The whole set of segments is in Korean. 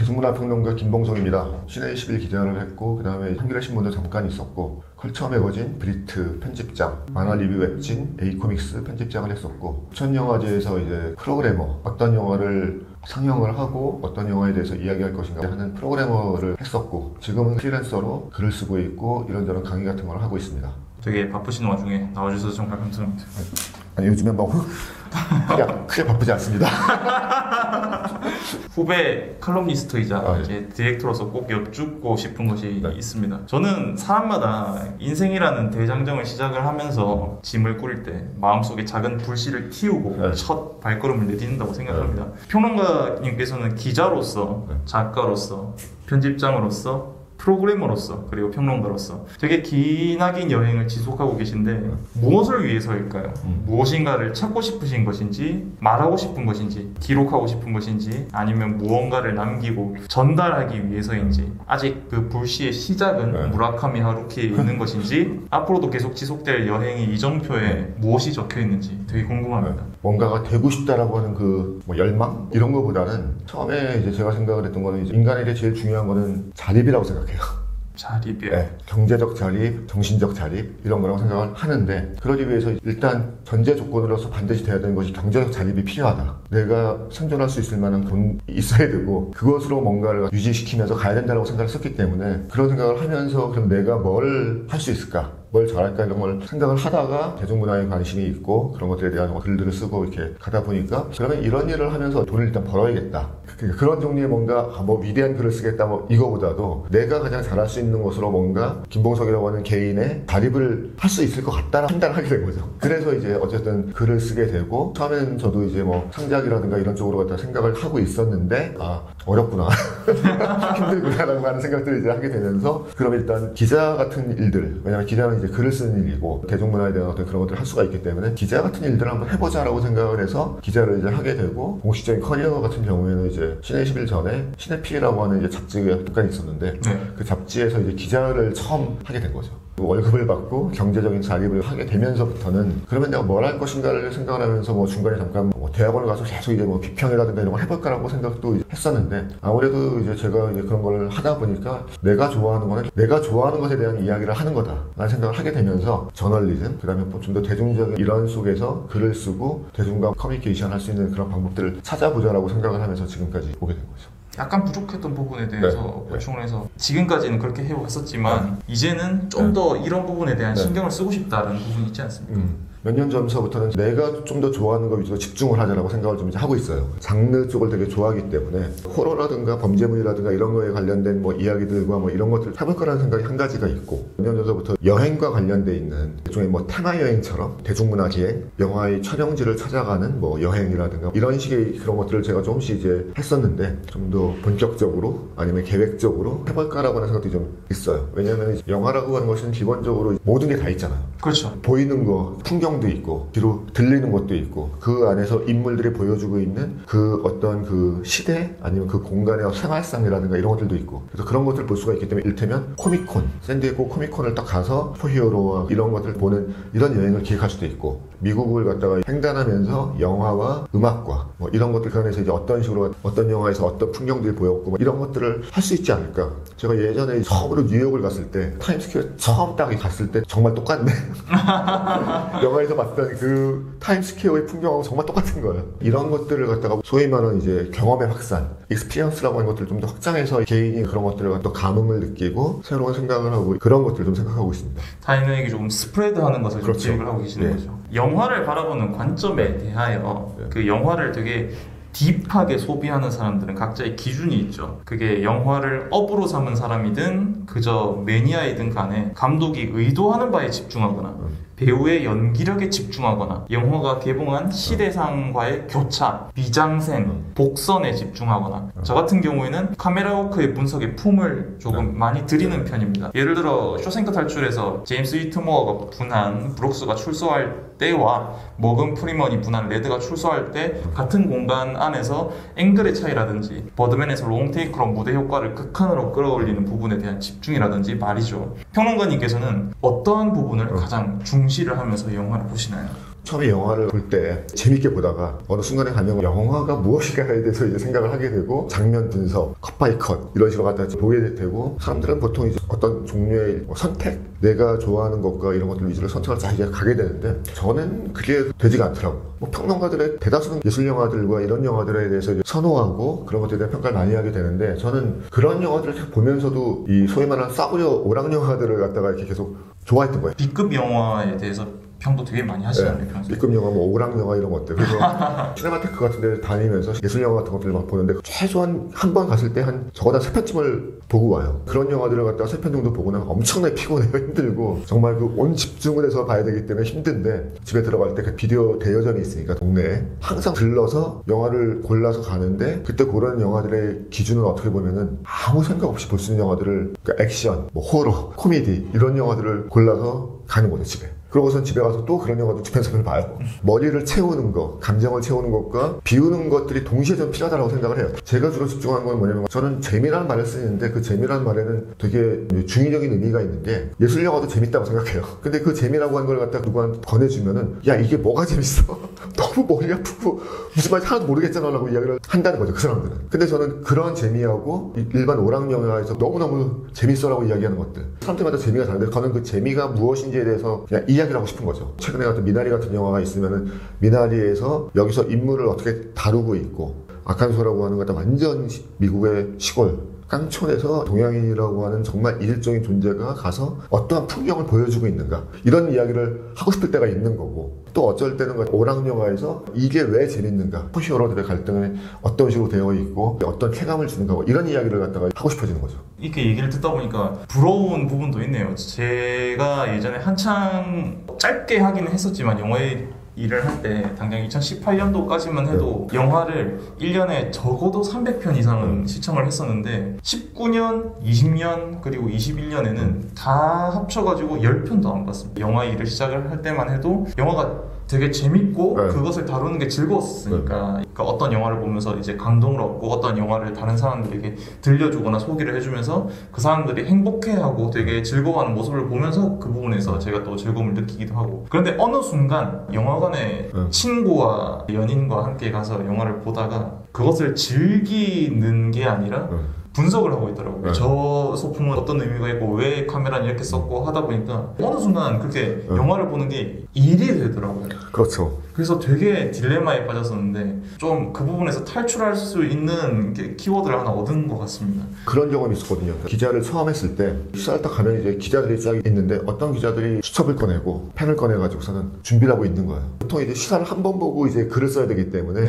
대중문화평론가 김봉석입니다. 신의 21 기자를 했고 그 다음에 한겨레 신문도 잠깐 있었고 컬처 매거진 브리트 편집장, 만화 리뷰 웹진 A코믹스 편집장을 했었고 부천영화제에서 이제 프로그래머, 어떤 영화를 상영을 하고 어떤 영화에 대해서 이야기할 것인가 하는 프로그래머를 했었고 지금은 프리랜서로 글을 쓰고 있고 이런저런 강의 같은 걸 하고 있습니다. 되게 바쁘신 와중에 나와주셔서 정말 감사합니다. 아니 요즘에 뭐 크게 바쁘지 않습니다. 후배 칼럼니스트이자 이제 디렉터로서 꼭 여쭙고 싶은 것이 있습니다. 저는 사람마다 인생이라는 대장정을 시작을 하면서 짐을 꾸릴 때 마음속에 작은 불씨를 틔우고 첫 발걸음을 내딛는다고 생각합니다. 평론가님께서는 기자로서, 작가로서, 편집장으로서, 프로그래머로서 그리고 평론가로서 되게 기나긴 여행을 지속하고 계신데 무엇을 위해서일까요? 무엇인가를 찾고 싶으신 것인지 말하고 싶은 것인지 기록하고 싶은 것인지 아니면 무언가를 남기고 전달하기 위해서인지 아직 그 불씨의 시작은 무라카미 하루키에 있는 것인지 앞으로도 계속 지속될 여행의 이정표에 무엇이 적혀있는지 되게 궁금합니다. 뭔가가 되고 싶다라고 하는 그 열망? 이런 거보다는 처음에 이제 제가 생각을 했던 거는 이제 인간에게 제일 중요한 거는 자립이라고 생각해요. 자립이요? 네, 경제적 자립, 정신적 자립 이런 거라고 생각을 하는데 그러기 위해서 일단 전제 조건으로서 반드시 돼야 되는 것이 경제적 자립이 필요하다. 내가 생존할 수 있을 만한 돈이 있어야 되고 그것으로 뭔가를 유지시키면서 가야 된다고 생각을 했었기 때문에 그런 생각을 하면서 그럼 내가 뭘 할 수 있을까? 뭘 잘할까 이런 걸 생각을 하다가 대중문화에 관심이 있고 그런 것들에 대한 글들을 쓰고 이렇게 가다 보니까 그러면 이런 일을 하면서 돈을 일단 벌어야겠다. 그런 종류의 뭔가 위대한 글을 쓰겠다 뭐 이거보다도 내가 가장 잘할 수 있는 것으로 뭔가 김봉석이라고 하는 개인의 자립을 할 수 있을 것 같다라는 판단을 하게 된 거죠. 그래서 이제 어쨌든 글을 쓰게 되고 처음에는 저도 이제 뭐 창작이라든가 이런 쪽으로 갖다 생각을 하고 있었는데 어렵구나 힘들구나라고 하는 생각들을 이제 하게 되면서 그럼 일단 기자 같은 일들 왜냐면 기자는 이제 글을 쓰는 일이고 대중문화에 대한 어떤 그런 것들을 할 수가 있기 때문에 기자 같은 일들을 한번 해보자라고 생각을 해서 기자를 이제 하게 되고 공식적인 커리어 같은 경우에는 이제 신의 21 전에 신의필이라고 하는 이제 잡지가 잠깐 있었는데 그 잡지에서 이제 기자를 처음 하게 된 거죠. 월급을 받고 경제적인 자립을 하게 되면서부터는 그러면 내가 뭘 할 것인가를 생각을 하면서 뭐 중간에 잠깐 뭐 대학원을 가서 계속 이제 뭐 비평이라든가 이런 걸 해볼까라고 생각도 했었는데 아무래도 이제 제가 이제 그런 걸 하다 보니까 내가 좋아하는 거는 내가 좋아하는 것에 대한 이야기를 하는 거다라는 생각을 하게 되면서 저널리즘 그다음에 좀 더 대중적인 일환 속에서 글을 쓰고 대중과 커뮤니케이션 할 수 있는 그런 방법들을 찾아보자라고 생각을 하면서 지금까지 오게 된 거죠. 약간 부족했던 부분에 대해서 보충을 해서 지금까지는 그렇게 해왔었지만 이제는 좀 더 이런 부분에 대한 신경을 쓰고 싶다는 부분이 있지 않습니까? 몇 년 전서부터는 내가 좀 더 좋아하는 거 위주로 집중을 하자라고 생각을 좀 이제 하고 있어요. 장르 쪽을 되게 좋아하기 때문에 호러라든가 범죄물이라든가 이런 거에 관련된 뭐 이야기들과 뭐 이런 것들 해볼 거라는 생각이 한 가지가 있고 몇 년 전서부터 여행과 관련돼 있는 일종의 뭐 테마 여행처럼 대중문화 기행, 영화의 촬영지를 찾아가는 뭐 여행이라든가 이런 식의 그런 것들을 제가 조금씩 이제 했었는데 좀 더 본격적으로 아니면 계획적으로 해볼까라고 하는 생각도 좀 있어요. 왜냐하면 영화라고 하는 것은 기본적으로 모든 게 다 있잖아요. 그렇죠. 보이는 거, 풍경도 있고 뒤로 들리는 것도 있고 그 안에서 인물들이 보여주고 있는 그 어떤 그 시대 아니면 그 공간의 생활상이라든가 이런 것들도 있고 그래서 그런 것들을 볼 수가 있기 때문에 이를테면 코미콘, 샌디에고 코미콘을 딱 가서 슈퍼히어로와 이런 것들을 보는 이런 여행을 기획할 수도 있고 미국을 갖다가 횡단하면서 영화와 음악과 뭐 이런 것들 그 안에서 이제 어떤 식으로 어떤 영화에서 어떤 풍경들이 보였고 뭐 이런 것들을 할 수 있지 않을까. 제가 예전에 처음으로 뉴욕을 갔을 때 타임스퀘어 처음 딱 갔을 때 정말 똑같네. 영화에서 봤던 그 타임스퀘어의 풍경하고 정말 똑같은 거예요. 이런 것들을 갖다가 소위 말하는 이제 경험의 확산, 익스피리언스라고 하는 것들을 좀 더 확장해서 개인이 그런 것들을 갖다 감흥을 느끼고 새로운 생각을 하고 그런 것들을 좀 생각하고 있습니다. 타인에게 조금 스프레드하는 것을 좀 기획을 하고 계시는 거죠. 영화를 바라보는 관점에 대하여 그 영화를 되게 딥하게 소비하는 사람들은 각자의 기준이 있죠. 그게 영화를 업으로 삼은 사람이든 그저 매니아이든 간에 감독이 의도하는 바에 집중하거나 배우의 연기력에 집중하거나 영화가 개봉한 시대상과의 교차, 미장센, 복선에 집중하거나 저 같은 경우에는 카메라 워크의 분석에 품을 조금 많이 들이는 편입니다. 예를 들어 쇼생크 탈출에서 제임스 위트모어가 분한 브룩스가 출소할 때와 머건 프리먼이 분한 레드가 출소할 때 같은 공간 안에서 앵글의 차이라든지 버드맨에서 롱테이크로 무대 효과를 극한으로 끌어올리는 부분에 대한 집중이라든지 말이죠. 평론가님께서는 어떠한 부분을 가장 중시를 하면서 영화를 보시나요? 처음에 영화를 볼 때 재밌게 보다가 어느 순간에 가면 영화가 무엇인가에 대해서 이제 생각을 하게 되고 장면 분석, 컷 바이 컷 이런 식으로 갖다 보게 되고 사람들은 보통 이제 어떤 종류의 선택, 내가 좋아하는 것과 이런 것들 위주로 선택을 다 이제 가게 되는데 저는 그게 되지가 않더라고요. 뭐 평론가들의 대다수는 예술 영화들과 이런 영화들에 대해서 이제 선호하고 그런 것들에 대한 평가를 많이 하게 되는데 저는 그런 영화들을 보면서도 이 소위 말하는 싸구려 오락 영화들을 갖다가 이렇게 계속 좋아했던 거예요. B급 영화에 대해서 평도 되게 많이 하시잖아요. 네. B급 영화, 뭐 오락 영화 이런 것들. 그래서 시네마테크 같은 데 다니면서 예술 영화 같은 것들을 막 보는데 최소한 한 번 갔을 때 한 적어도 3편쯤을 보고 와요. 그런 영화들을 갖다가 3편 정도 보고 나면 엄청나게 피곤해요. 힘들고 정말 그 온 집중을 해서 봐야 되기 때문에 힘든데 집에 들어갈 때 그 비디오 대여점이 있으니까 동네에 항상 들러서 영화를 골라서 가는데 그때 고른 영화들의 기준은 어떻게 보면은 아무 생각 없이 볼 수 있는 영화들을 그러니까 액션, 뭐 호러, 코미디 이런 영화들을 골라서 가는 거죠 집에. 그러고선 집에 가서 또 그런 영화도 두 편, 세 편 봐요. 머리를 채우는 거, 감정을 채우는 것과 비우는 것들이 동시에 좀 필요하다고 생각을 해요. 제가 주로 집중하는 건 뭐냐면 저는 재미라는 말을 쓰는데 그 재미라는 말에는 되게 중의적인 의미가 있는 게 예술 영화도 재밌다고 생각해요. 근데 그 재미라고 하는 걸 갖다 누구한테 권해주면은 야 이게 뭐가 재밌어? 너무 머리 아프고 무슨 말인지 하나도 모르겠잖아 라고 이야기를 한다는 거죠 그 사람들은. 근데 저는 그런 재미하고 일반 오락 영화에서 너무너무 재밌어 라고 이야기하는 것들 사람들마다 재미가 다른데 저는 그 재미가 무엇인지에 대해서 그냥 이야기를 하고 싶은 거죠. 최근에 같은 미나리 같은 영화가 있으면은 미나리에서 여기서 인물을 어떻게 다루고 있고 아칸소라고 하는 것도 완전 미국의 시골 깡촌에서 동양인이라고 하는 정말 일종의 존재가 가서 어떠한 풍경을 보여주고 있는가 이런 이야기를 하고 싶을 때가 있는 거고 또 어쩔 때는 오락 영화에서 이게 왜 재밌는가 슈퍼히어로들의 갈등은 어떤 식으로 되어 있고 어떤 쾌감을 주는가 이런 이야기를 갖다가 하고 싶어지는 거죠. 이렇게 얘기를 듣다 보니까 부러운 부분도 있네요. 제가 예전에 한창 짧게 하기는 했었지만 영화에 일을 할 때 당장 2018년도까지만 해도 영화를 1년에 적어도 300편 이상은 시청을 했었는데 19년, 20년 그리고 21년에는 다 합쳐가지고 10편도 안 봤습니다. 영화 일을 시작을 할 때만 해도 영화가 되게 재밌고 그것을 다루는 게 즐거웠으니까 그러니까 어떤 영화를 보면서 이제 감동을 얻고 어떤 영화를 다른 사람들에게 들려주거나 소개를 해주면서 그 사람들이 행복해하고 되게 즐거워하는 모습을 보면서 그 부분에서 제가 또 즐거움을 느끼기도 하고 그런데 어느 순간 영화관에 친구와 연인과 함께 가서 영화를 보다가 그것을 즐기는 게 아니라 분석을 하고 있더라고요. 저 소품은 어떤 의미가 있고 왜 카메라는 이렇게 썼고 하다 보니까 어느 순간 그렇게 영화를 보는 게 일이 되더라고요. 그렇죠. 그래서 되게 딜레마에 빠졌었는데 좀 그 부분에서 탈출할 수 있는 키워드를 하나 얻은 것 같습니다. 그런 경험이 있었거든요. 기자를 처음 했을 때 시사를 딱 가면 이제 기자들이 쫙 있는데 어떤 기자들이 수첩을 꺼내고 펜을 꺼내가지고서는 준비를 하고 있는 거예요. 보통 이제 시사를 한 번 보고 이제 글을 써야 되기 때문에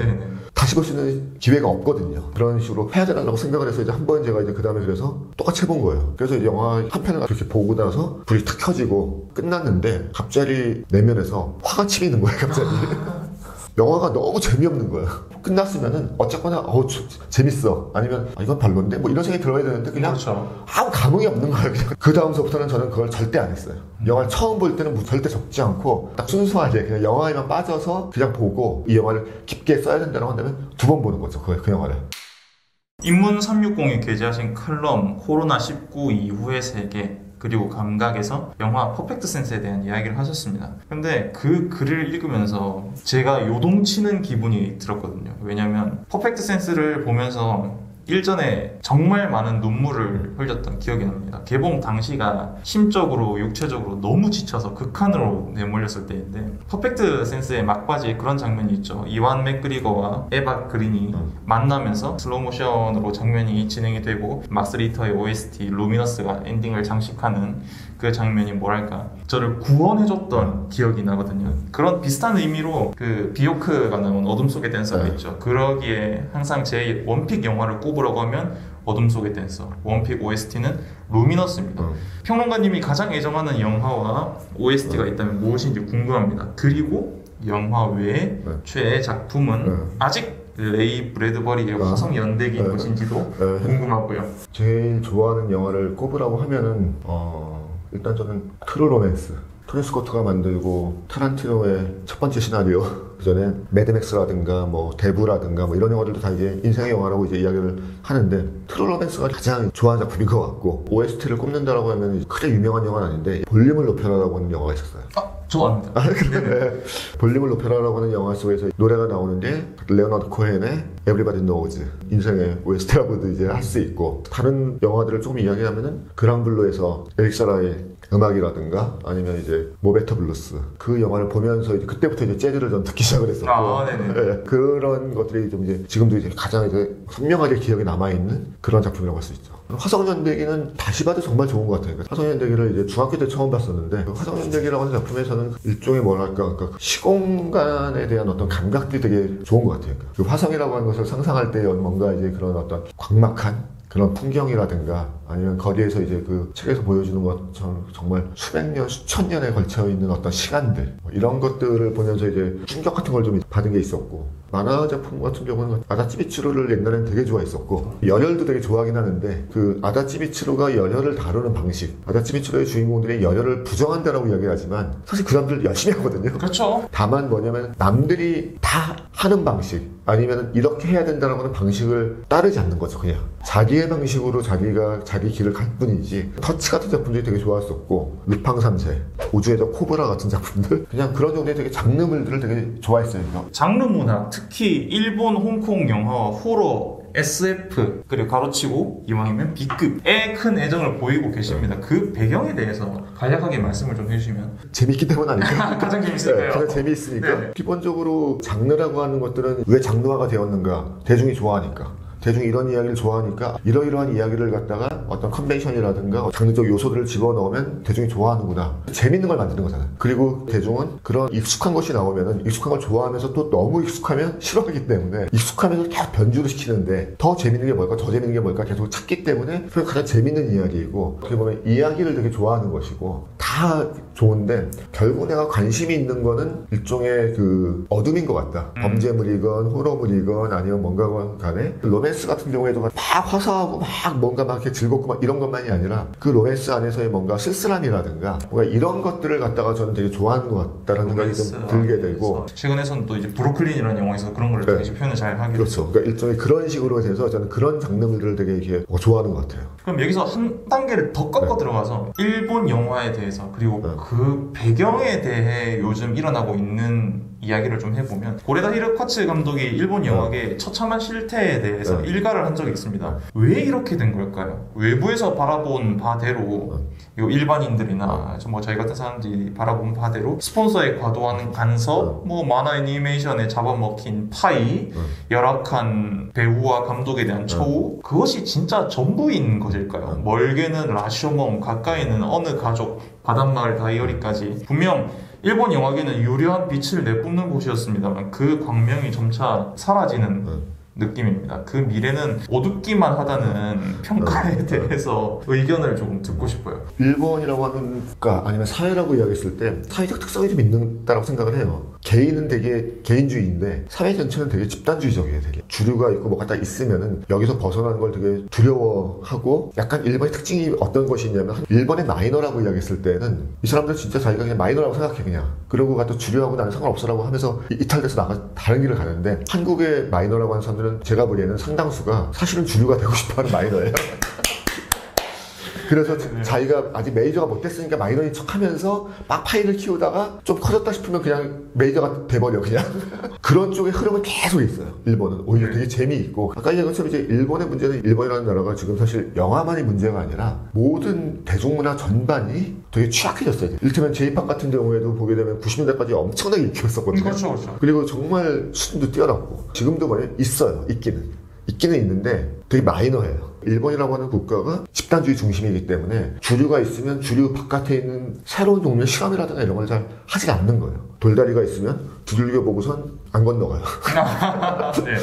다시 볼 수 있는 기회가 없거든요. 그런 식으로 해야 되라고 생각을 해서 이제 한 번 제가 이제 그 다음에 그래서 똑같이 해본 거예요. 그래서 이제 영화 한 편을 그렇게 보고 나서 불이 탁 켜지고 끝났는데 갑자기 내면에서 화가 치미는 거예요. 갑자기. 영화가 너무 재미없는 거예요. 끝났으면은 어쨌거나 재밌어 아니면 이건 별론데 뭐 이런 생각이 들어야 되는데 그냥 아무 감흥이 없는 거예요. 그 다음서부터는 저는 그걸 절대 안 했어요. 영화를 처음 볼 때는 뭐 절대 적지 않고 딱 순수하게 그냥 영화에만 빠져서 그냥 보고 이 영화를 깊게 써야 된다고 한다면 2번 보는 거죠. 그 영화를. 인문 360이 게재하신 칼럼 코로나19 이후의 세계 그리고 감각에서 영화 퍼펙트 센스에 대한 이야기를 하셨습니다. 근데 그 글을 읽으면서 제가 요동치는 기분이 들었거든요. 왜냐면 퍼펙트 센스를 보면서 일전에 정말 많은 눈물을 흘렸던 기억이 납니다. 개봉 당시가 심적으로 육체적으로 너무 지쳐서 극한으로 내몰렸을 때인데 퍼펙트 센스의 막바지에 그런 장면이 있죠. 이완 맥그리거와 에바 그린이 만나면서 슬로우모션으로 장면이 진행이 되고 막스 리터의 OST 루미너스가 엔딩을 장식하는 그 장면이 뭐랄까 저를 구원해줬던 기억이 나거든요. 그런 비슷한 의미로 그 비오크가 나온 어둠 속의 댄서가 있죠. 그러기에 항상 제 원픽 영화를 꼽으라고 하면 어둠 속의 댄서, 원픽 OST는 루미너스입니다. 평론가님이 가장 애정하는 영화와 OST가 있다면 무엇인지 궁금합니다. 그리고 영화 외에 최애 작품은 아직 레이 브래드버리의 화성 연대기 무엇인지도 궁금하고요. 제일 좋아하는 영화를 꼽으라고 하면은 일단 저는 트루 로맨스 토니 스코트가 만들고 타란티노의 첫 번째 시나리오 그 전에 매드맥스라든가 뭐 대부라든가 뭐 이런 영화들도 다 이제 인생의 영화라고 이제 이야기를 하는데 트루 로맨스가 가장 좋아하는 작품인 것 같고 OST를 꼽는다라고 하면 크게 유명한 영화는 아닌데 볼륨을 높여라라고 하는 영화가 있었어요. 저 압니다. 그래. 볼륨을 높여라라고 하는 영화 속에서 노래가 나오는데 레오나르도 코헨의 Everybody Knows 인생의 웨스트라고도 이제 할 수 있고 다른 영화들을 조금 이야기하면은 그랑블루에서 에릭 사라의 음악이라든가 아니면 이제 모베터 블루스 그 영화를 보면서 이제 그때부터 이제 재즈를 좀 듣기 시작을 했었고 네, 그런 것들이 좀 이제 지금도 이제 가장 이제 선명하게 기억에 남아있는 그런 작품이라고 할 수 있죠. 화성연대기는 다시 봐도 정말 좋은 것 같아요. 화성연대기를 이제 중학교 때 처음 봤었는데 화성연대기라고 하는 작품에서는 일종의 뭐랄까 그러니까 시공간에 대한 어떤 감각들이 되게 좋은 것 같아요. 그 화성이라고 하는 것을 상상할 때 뭔가 이제 그런 어떤 광막한 그런 풍경이라든가 아니면 거리에서 이제 그 책에서 보여주는 것처럼 정말 수백 년, 수천 년에 걸쳐 있는 어떤 시간들 이런 것들을 보면서 이제 충격 같은 걸 좀 받은 게 있었고 만화 작품 같은 경우는 아다치비츠루를 옛날엔 되게 좋아했었고 열혈도 되게 좋아하긴 하는데 그 아다치비츠루가 열혈을 다루는 방식 아다치비츠루의 주인공들이 열혈을 부정한다라고 이야기하지만 사실 그 사람들 열심히 하거든요. 그렇죠. 다만 뭐냐면 남들이 다 하는 방식 아니면 이렇게 해야 된다는 하는 방식을 따르지 않는 거죠. 그냥 자기의 방식으로 자기가 자기 길을 갈 뿐이지. 터치 같은 작품들이 되게 좋았었고 루팡 3세, 우주에서 코브라 같은 작품들 그냥 그런 정도의 되게 장르물들을 되게 좋아했어요. 장르 문화 특히 일본, 홍콩 영화와 호러 SF 그리고 가로치고 이왕이면 B급에 큰 애정을 보이고 계십니다. 그 배경에 대해서 간략하게 말씀을 좀 해주시면 재밌기 때문 아니죠? 가장 재밌을까요? 네, 가장 재미있으니까 네. 기본적으로 장르라고 하는 것들은 왜 장르화가 되었는가 대중이 좋아하니까 대중이 이런 이야기를 좋아하니까 이러이러한 이야기를 갖다가 어떤 컨벤션이라든가 장르적 요소들을 집어넣으면 대중이 좋아하는구나 재밌는 걸 만드는 거잖아요. 그리고 대중은 그런 익숙한 것이 나오면은 익숙한 걸 좋아하면서 또 너무 익숙하면 싫어하기 때문에 익숙하면서 계속 변주를 시키는데 더 재밌는 게 뭘까 더 재밌는 게 뭘까 계속 찾기 때문에 그게 가장 재밌는 이야기이고 어떻게 보면 이야기를 되게 좋아하는 것이고 다 좋은데 결국 내가 관심이 있는 거는 일종의 그 어둠인 것 같다. 범죄물이건 호러물이건 아니면 뭔가 간에 로맨스 같은 경우에도 막 화사하고 막 뭔가 막 이렇게 즐겁고 막 이런 것만이 아니라 그 로맨스 안에서의 뭔가 쓸쓸함이라든가 뭔가 이런 것들을 갖다가 저는 되게 좋아하는 것 같다라는 생각이 좀 들게 되고 최근에서는 또 이제 브루클린이라는 영화에서 그런 걸 되게 표현을 잘 하게 그렇죠. 그러니까 일종의 그런 식으로 해서 저는 그런 장르물들을 되게 이렇게 좋아하는 것 같아요. 그럼 여기서 한 단계를 더 꺾어 들어가서 일본 영화에 대해서 그리고 그 배경에 대해 요즘 일어나고 있는 이야기를 좀 해보면 고레다 히로카츠 감독이 일본 영화계 처참한 실태에 대해서 일가를 한 적이 있습니다. 왜 이렇게 된 걸까요? 외부에서 바라본 바대로 이거 일반인들이나 뭐 저희 같은 사람들이 바라본 바대로 스폰서의 과도한 간섭, 뭐 만화 애니메이션에 잡아먹힌 파이, 열악한 배우와 감독에 대한 처우 그것이 진짜 전부인 것일까요? 멀게는 라쇼몬, 가까이는 어느 가족, 바닷마을 다이어리까지 분명 일본 영화계는 유려한 빛을 내뿜는 곳이었습니다만 그 광명이 점차 사라지는 느낌입니다. 그 미래는 어둡기만 하다는 평가에 대해서 의견을 조금 듣고 싶어요. 일본이라고 하는 국가 아니면 사회라고 이야기했을 때 사회적 특성이 좀 있다고 생각을 해요. 개인은 되게 개인주의인데 사회 전체는 되게 집단주의적이에요. 되게 주류가 있고 뭐가 딱 있으면은 여기서 벗어나는 걸 되게 두려워하고 약간 일본의 특징이 어떤 것이 있냐면 일본의 마이너라고 이야기했을 때는 이 사람들 진짜 자기가 그냥 마이너라고 생각해 그냥 그러고 가도 주류하고 나는 상관없어라고 하면서 이탈돼서 다른 길을 가는데 한국의 마이너라고 하는 사람들은 제가 보기에는 상당수가 사실은 주류가 되고 싶어하는 마이너예요. 그래서 자기가 아직 메이저가 못 됐으니까 마이너인 척하면서 막 파이를 키우다가 좀 커졌다 싶으면 그냥 메이저가 돼버려 그냥. 그런 쪽의 흐름은 계속 있어요. 일본은 오히려 되게 재미있고 아까 얘기한 것처럼 이제 일본의 문제는 일본이라는 나라가 지금 사실 영화만이 문제가 아니라 모든 대중문화 전반이 되게 취약해졌어요. 이를테면 J-POP 같은 경우에도 보게 되면 90년대까지 엄청나게 인기였었거든요. 그렇죠. 그리고 정말 수준도 뛰어났고 지금도 뭐냐면 있어요. 있기는 있는데 되게 마이너해요. 일본이라고 하는 국가가 집단주의 중심이기 때문에 주류가 있으면 주류 바깥에 있는 새로운 종류의 실험이라든가 이런 걸 잘 하지가 않는 거예요. 돌다리가 있으면 두들겨 보고선 안 건너가요. 네.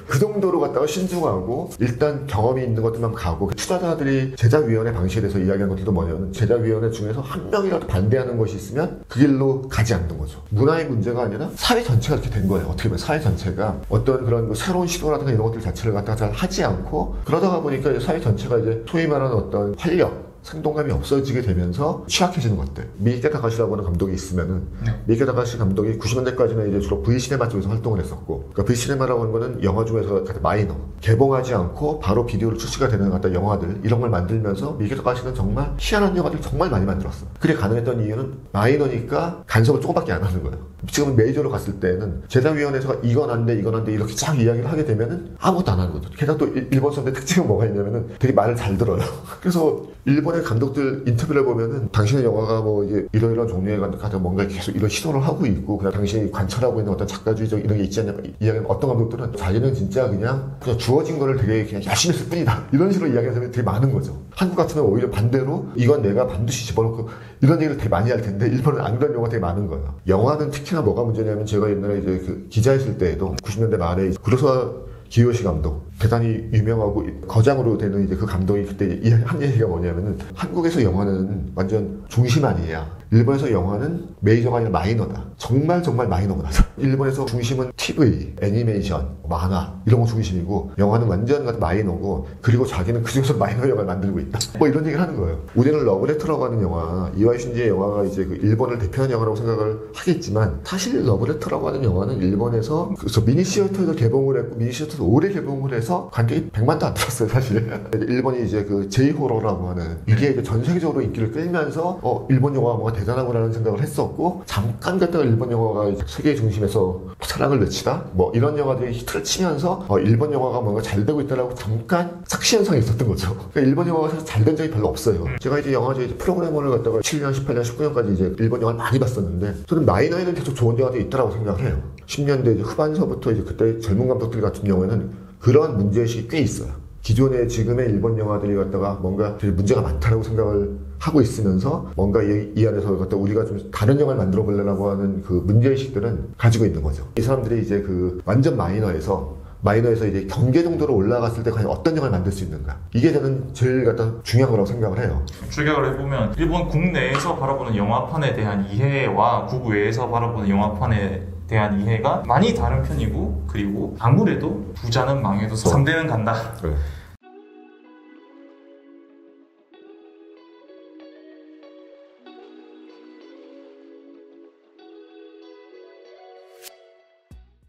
그 정도로 갖다가 신중하고 일단 경험이 있는 것들만 가고 투자자들이 제작위원회 방식에 대해서 이야기하는 것들도 뭐냐면 제작위원회 중에서 한 명이라도 반대하는 것이 있으면 그 길로 가지 않는 거죠. 문화의 문제가 아니라 사회 전체가 이렇게 된 거예요. 어떻게 보면 사회 전체가 어떤 그런 뭐 새로운 시도라든가 이런 것들 자체를 갖다가 잘 하지 않고 그러다가 보니까 이제 사회 전체가 이제 소위 말하는 어떤 활력 생동감이 없어지게 되면서 취약해지는 것들. 미ike 타카시라고 하는 감독이 있으면은 미ike 타카시 감독이 90년대까지는 이제 주로 V시네마 쪽에서 활동을 했었고 그러니까 V시네마라고 하는 거는 영화 중에서 가장 마이너 개봉하지 않고 바로 비디오로 출시가 되는 어떤 영화들 이런 걸 만들면서 미키토카시는 정말 희한한 영화들 정말 많이 만들었어. 그게 가능했던 이유는 마이너니까 간섭을 조금밖에 안 하는 거예요. 지금 메이저로 갔을 때는 제작위원회에서 이건 안 돼, 이건 안 돼 이렇게 쫙 이야기를 하게 되면은 아무것도 안 하는 거죠. 게다가 또 일본 사람들 특징은 뭐가 있냐면은 되게 말을 잘 들어요. 그래서 일본의 감독들 인터뷰를 보면은 당신의 영화가 뭐 이게 이런 종류의 가서 뭔가 계속 이런 시도를 하고 있고 그냥 당신이 관찰하고 있는 어떤 작가주의적 이런 게 있지 않냐 이야기는 어떤 감독들은 자기는 진짜 그냥 주어진 거를 되게 그냥 열심히 했을 뿐이다 이런 식으로 이야기하는 사람이 되게 많은 거죠. 한국 같으면 오히려 반대로 이건 내가 반드시 집어넣고 이런 얘기를 되게 많이 할 텐데 일본은 안 그런 경우가 되게 많은 거예요. 영화는 특히나 뭐가 문제냐면 제가 옛날에 이제 그 기자했을 때에도 90년대 말에 구로사와 기요시 감독 대단히 유명하고 거장으로 되는 이제 그 감독이 그때 한 얘기가 뭐냐면은 한국에서 영화는 완전 중심 아니야. 일본에서 영화는 메이저가 아니라 마이너다. 정말 마이너구나. 일본에서 중심은 TV, 애니메이션, 만화 이런 거 중심이고 영화는 완전 마이너고 그리고 자기는 그중에서 마이너 영화를 만들고 있다. 뭐 이런 얘기를 하는 거예요. 우리는 러브레터라고 하는 영화, 이와이 슌지의 영화가 이제 그 일본을 대표하는 영화라고 생각을 하겠지만 사실 러브레터라고 하는 영화는 일본에서 그래서 미니시어터에서 개봉을 했고 미니시어터에서 오래 개봉을 해서 관객이 100만도 안 들었어요 사실. 일본이 이제 그 J-호러라고 하는 이게 이제 전 세계적으로 인기를 끌면서 일본 영화가 뭔가 대단하구나라는 생각을 했었고 잠깐 갔다가 일본 영화가 이제 세계 중심에서 사랑을 외치다 뭐 이런 영화들이 히트를 치면서 일본 영화가 뭔가 잘 되고 있다라고 잠깐 삭시현상이 있었던 거죠. 그러니까 일본 영화가 사실 잘 된 적이 별로 없어요. 제가 이제 영화제 프로그래머를 갖다가 7년, 18년, 19년까지 이제 일본 영화를 많이 봤었는데 저는 마이너에는 계속 좋은 영화들이 있다라고 생각을 해요. 10년대 후반서부터 이제 그때 젊은 감독들 같은 경우에는 그런 문제의식이 꽤 있어요. 기존의 지금의 일본 영화들이 갖다가 뭔가 되게 문제가 많다라고 생각을 하고 있으면서 뭔가 이 안에서 갖다 우리가 좀 다른 영화를 만들어 보려고 하는 그 문제의식들은 가지고 있는 거죠. 이 사람들이 이제 그 완전 마이너에서 이제 경계 정도로 올라갔을 때 과연 어떤 영화를 만들 수 있는가. 이게 저는 제일 갖다 중요한 거라고 생각을 해요. 추격을 해보면 일본 국내에서 바라보는 영화판에 대한 이해와 국외에서 바라보는 영화판에 대한 이해가 많이 다른 편이고 그리고 아무래도 부자는 망해도 3대는 간다. 네.